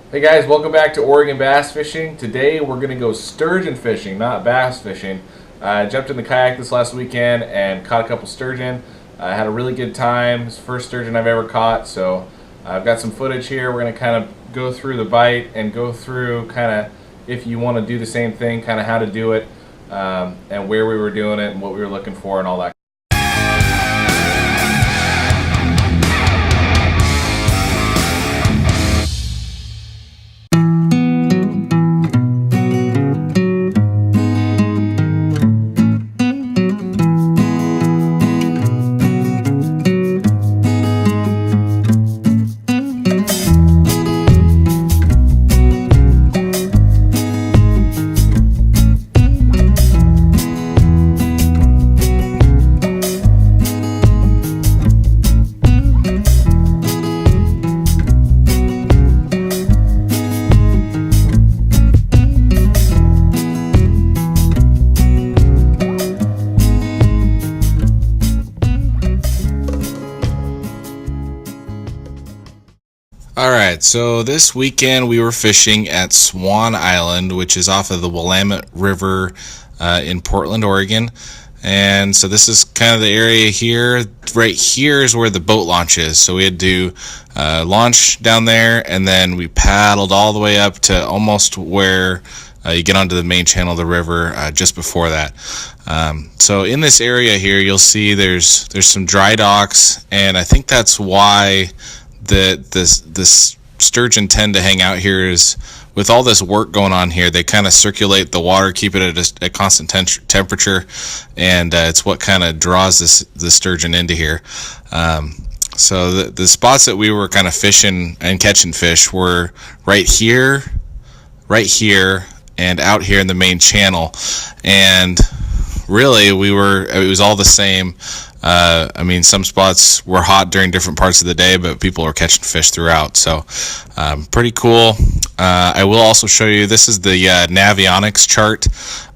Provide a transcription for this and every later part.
Hey guys, welcome back to Oregon Bass Fishing. Today we're going to go sturgeon fishing, not bass fishing. I jumped in the kayak this last weekend and caught a couple sturgeon. I had a really good time. It's the first sturgeon I've ever caught, so I've got some footage here. We're going to kind of go through the bite and go through kind of, if you want to do the same thing, kind of how to do it, and where we were doing it and what we were looking for and all that. Alright, so this weekend we were fishing at Swan Island, which is off of the Willamette River in Portland, Oregon. And so this is kind of the area here. Right here is where the boat launch is. So we had to launch down there, and then we paddled all the way up to almost where you get onto the main channel of the river just before that. So in this area here, you'll see there's some dry docks, and I think that's why this sturgeon tend to hang out here. Is with all this work going on here, they kind of circulate the water, keep it at a constant temperature, and it's what kind of draws the sturgeon into here. So the spots that we were kind of fishing and catching fish were right here, and out here in the main channel. And really, it was all the same. I mean, some spots were hot during different parts of the day, but people were catching fish throughout. So pretty cool. I will also show you, this is the Navionics chart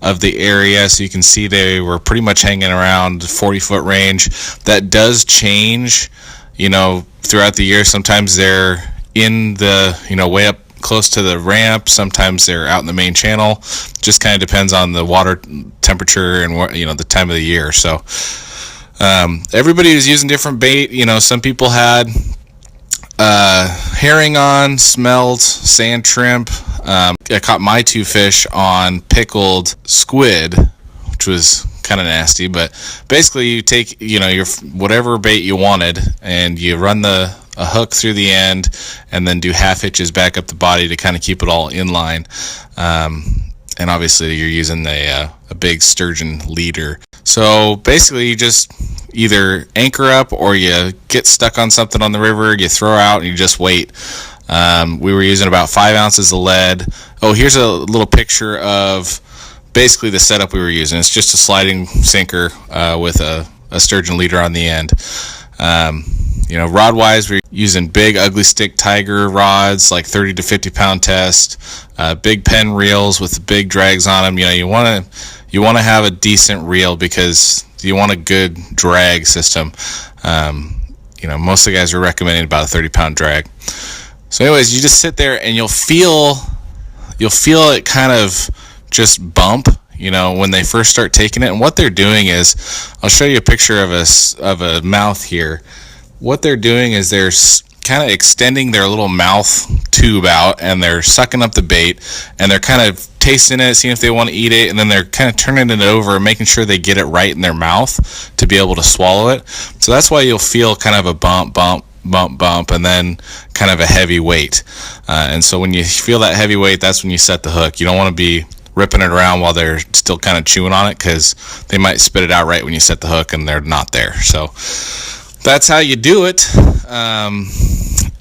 of the area. So you can see they were pretty much hanging around 40-foot range. That does change, throughout the year. Sometimes they're in the, way up close to the ramp. Sometimes they're out in the main channel. Just kind of depends on the water temperature and the time of the year. So everybody was using different bait. Some people had herring on, smelt, sand shrimp. I caught my two fish on pickled squid, which was kind of nasty. But basically, you take your whatever bait you wanted, and you run a hook through the end, and then do half hitches back up the body to kind of keep it all in line. And obviously, you're using a big sturgeon leader. So basically, you just either anchor up, or you get stuck on something on the river, you throw out, and you just wait. We were using about 5 ounces of lead. Oh, here's a little picture of basically the setup we were using. It's just a sliding sinker with a sturgeon leader on the end. Rod-wise, we're using big ugly stick tiger rods, like 30 to 50 pound test, big Penn reels with big drags on them. You want to have a decent reel because you want a good drag system. Most of the guys are recommending about a 30 pound drag. So anyways, you just sit there and you'll feel it kind of just bump, when they first start taking it. And what they're doing is, I'll show you a picture of a mouth here. What they're doing is they're kind of extending their little mouth tube out, and they're sucking up the bait, and they're kind of tasting it, seeing if they want to eat it, and then they're kind of turning it over and making sure they get it right in their mouth to be able to swallow it. So that's why you'll feel kind of a bump, and then kind of a heavy weight. And so when you feel that heavy weight, that's when you set the hook. You don't want to be ripping it around while they're still kind of chewing on it, because they might spit it out right when you set the hook and they're not there. So that's how you do it.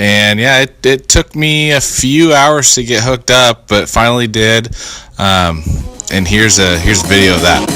And yeah, it took me a few hours to get hooked up, but finally did. And here's a video of that.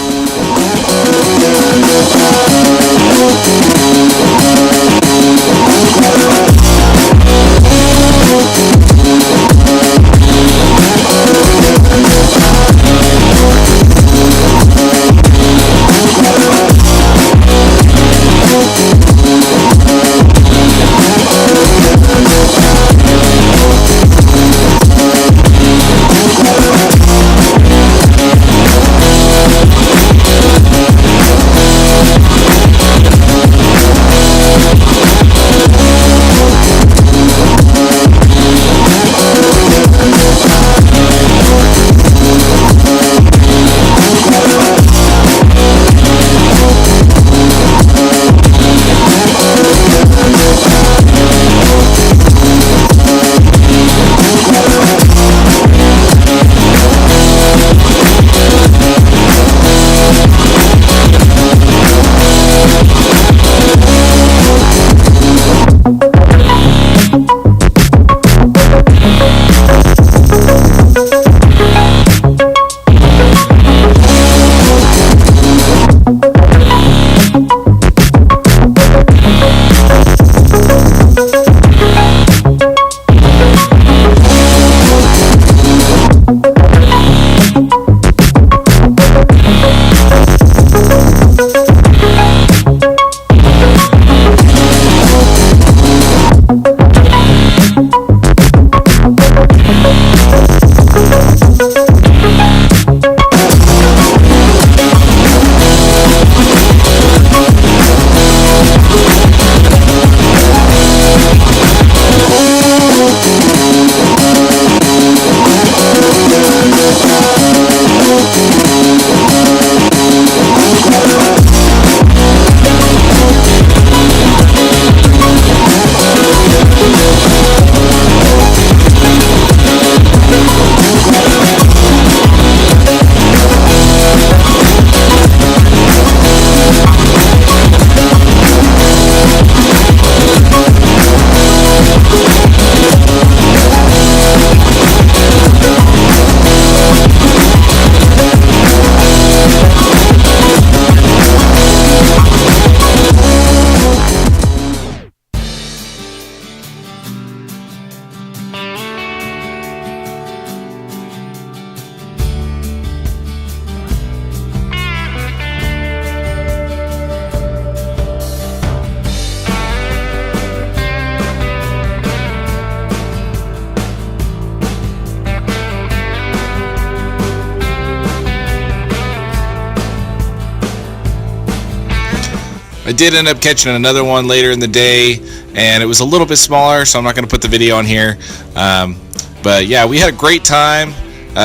did end up catching another one later in the day, and it was a little bit smaller, so I'm not going to put the video on here. But yeah, we had a great time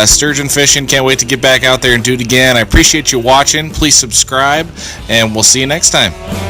sturgeon fishing. Can't wait to get back out there and do it again. I appreciate you watching. Please subscribe, and we'll see you next time.